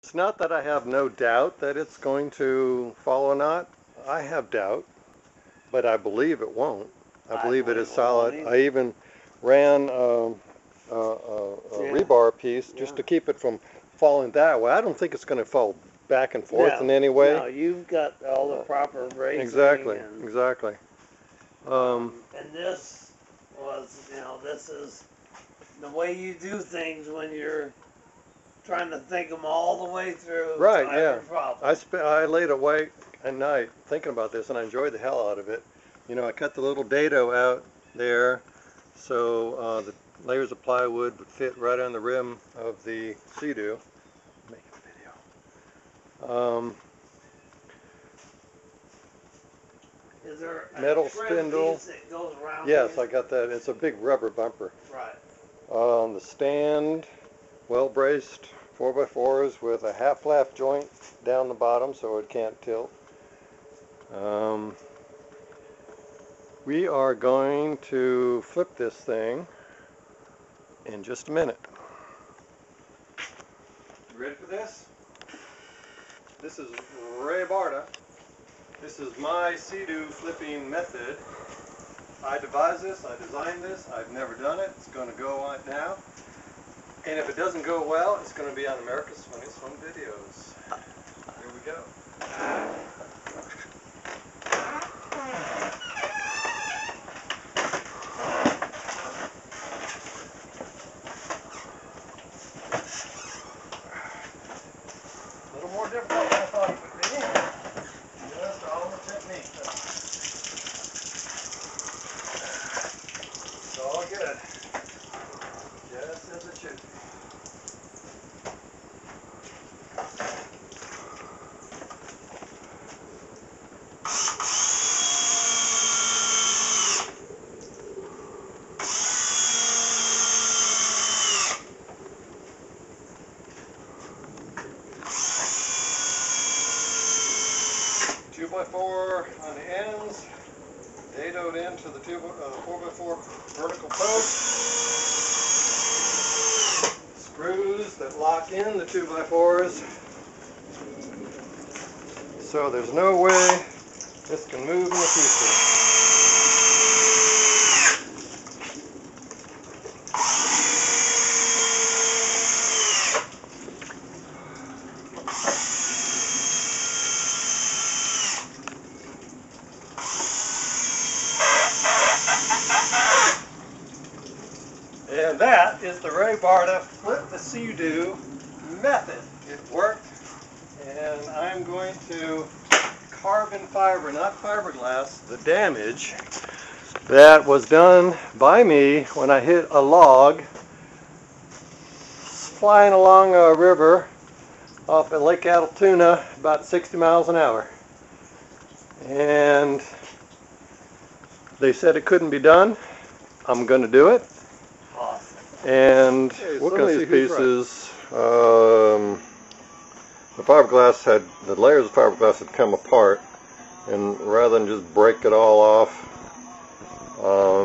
It's not that I have no doubt that it's going to fall or not. I have doubt, but I believe it won't. I believe it is solid. I even ran a rebar piece just to keep it from falling that way. I don't think it's going to fall back and forth in any way. No, you've got all the proper bracing. Exactly, exactly. And this was, this is the way you do things when you're trying to think them all the way through. Right, yeah. I laid awake at night thinking about this, and I enjoyed the hell out of it. I cut the little dado out there so the layers of plywood would fit right on the rim of the Seadoo. Make a video. Is there a metal trim spindle piece that goes around? Yes, I got that. It's a big rubber bumper. Right. The stand, well braced 4x4s with a half flap joint down the bottom so it can't tilt. We are going to flip this thing in just a minute. You ready for this? This is Ray Barta. This is my Seadoo flipping method. I devised this, I designed this, I've never done it. It's going to go on now. And if it doesn't go well, it's going to be on America's Funniest Home Videos. Here we go. A little more difficult than I thought it would be. Just all the technique. It's all good. Just as it should be. Two by four on the ends, dadoed into the 4x4 vertical post. Screws that lock in the 2x4s. So there's no way this can move in the future. And that is the Ray Barta Flip the Seadoo method. It worked, and I'm going to carbon fiber, not fiberglass, the damage that was done by me when I hit a log flying along a river off at Lake Altoona about 60 miles an hour. And they said it couldn't be done. I'm going to do it. And look at these pieces. The fiberglass the layers of fiberglass had come apart, and rather than just break it all off,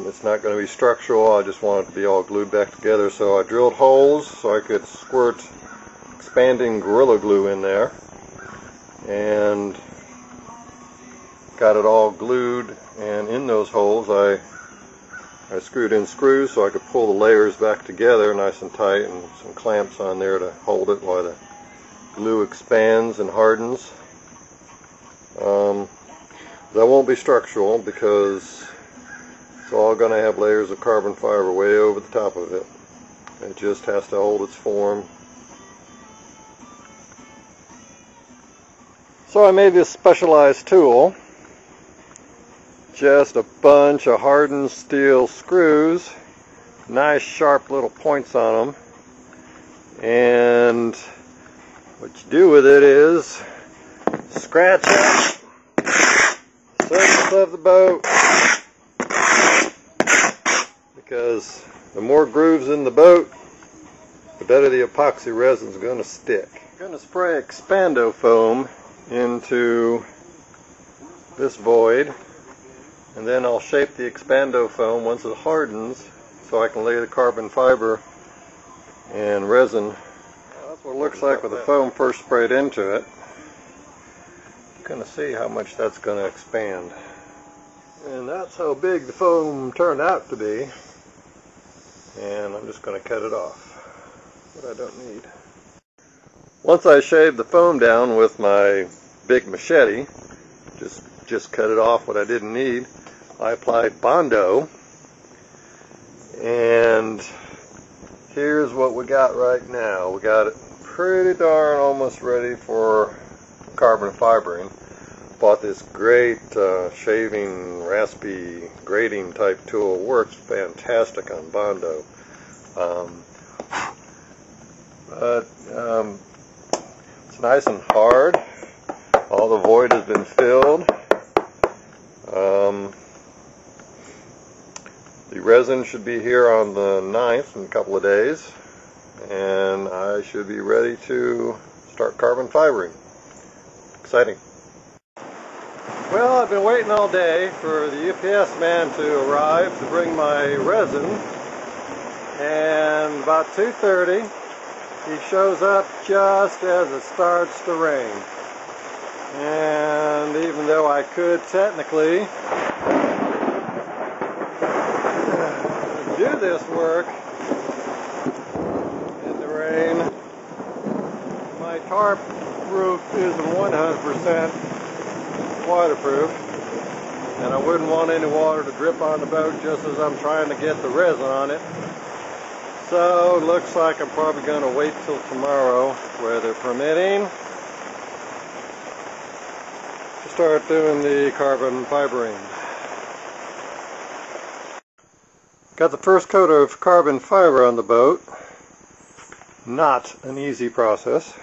it's not going to be structural. I just want it to be all glued back together. So I drilled holes so I could squirt expanding Gorilla Glue in there, and got it all glued. And in those holes, I screwed in screws so I could pull the layers back together nice and tight, and some clamps on there to hold it while the glue expands and hardens. That won't be structural because it's all going to have layers of carbon fiber way over the top of it. It just has to hold its form. So I made this specialized tool. Just a bunch of hardened steel screws, nice sharp little points on them, and what you do with it is scratch out the surface of the boat, because the more grooves in the boat, the better the epoxy resin is going to stick. I'm going to spray Expando foam into this void, and then I'll shape the Expando foam once it hardens so I can lay the carbon fiber and resin. That's what it looks like with the foam first sprayed into it. Going to see how much that's going to expand. And that's how big the foam turned out to be. And I'm just going to cut it off, what I don't need. Once I shaved the foam down with my big machete, just cut it off what I didn't need, I applied Bondo. And here's what we got right now. We got it pretty darn almost ready for carbon fibering. Bought this great shaving, raspy, grating type tool. Works fantastic on Bondo. It's nice and hard. All the void has been filled. The resin should be here on the 9th in a couple of days, and I should be ready to start carbon fibering. Exciting. Well, I've been waiting all day for the UPS man to arrive to bring my resin, and about 2:30 he shows up just as it starts to rain. And even though I could technically do this work in the rain, my tarp roof isn't 100% waterproof, and I wouldn't want any water to drip on the boat just as I'm trying to get the resin on it. So it looks like I'm probably going to wait till tomorrow, weather permitting, to start doing the carbon fibering. Got the first coat of carbon fiber on the boat. Not an easy process,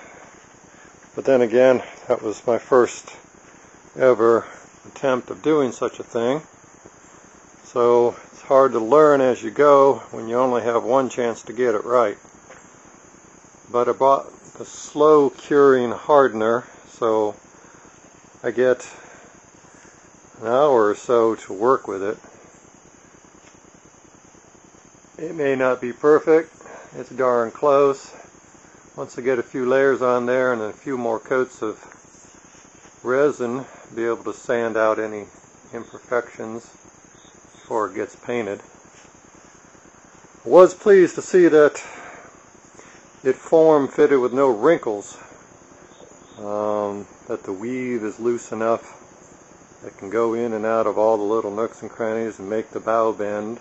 but then again, that was my first ever attempt of doing such a thing. So it's hard to learn as you go when you only have one chance to get it right. But I bought the slow curing hardener, so I get an hour or so to work with it. It may not be perfect, it's darn close. Once I get a few layers on there and a few more coats of resin, be able to sand out any imperfections before it gets painted. I was pleased to see that it form fitted with no wrinkles, that the weave is loose enough that it can go in and out of all the little nooks and crannies and make the bow bend.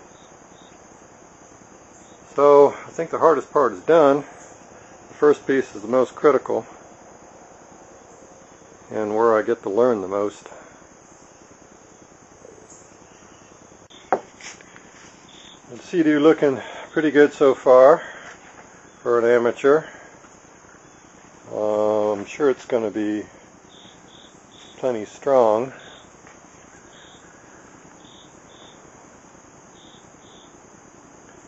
So I think the hardest part is done. The first piece is the most critical and where I get to learn the most. The Seadoo looking pretty good so far for an amateur. I'm sure it's going to be plenty strong.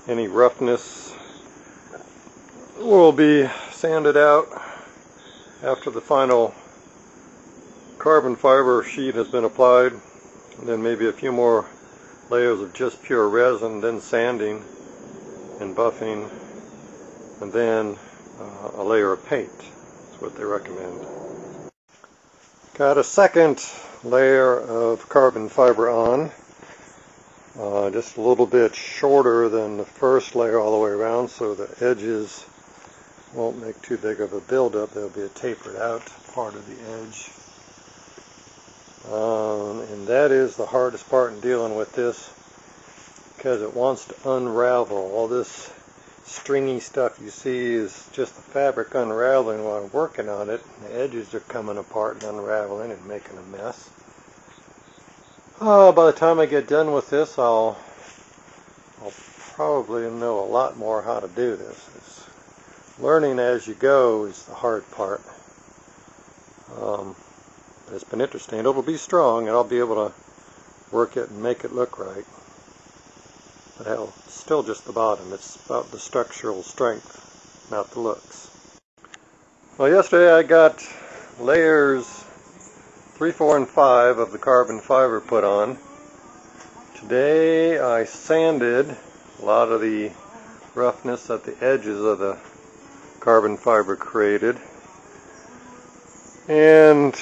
Any roughness will be sanded out after the final carbon fiber sheet has been applied, and then maybe a few more layers of just pure resin, then sanding and buffing, and then a layer of paint. That's what they recommend. Got a second layer of carbon fiber on. Just a little bit shorter than the first layer all the way around, so the edges won't make too big of a buildup. There'll be a tapered out part of the edge. And that is the hardest part in dealing with this, because it wants to unravel. All this stringy stuff you see is just the fabric unraveling while I'm working on it. The edges are coming apart and unraveling and making a mess. By the time I get done with this, I'll probably know a lot more how to do this. Learning as you go is the hard part. It's been interesting. It'll be strong and I'll be able to work it and make it look right. But hell, it's still just the bottom. It's about the structural strength, not the looks. Well, yesterday I got layers 3, 4, and 5 of the carbon fiber put on. Today I sanded a lot of the roughness at the edges of the carbon fiber created. And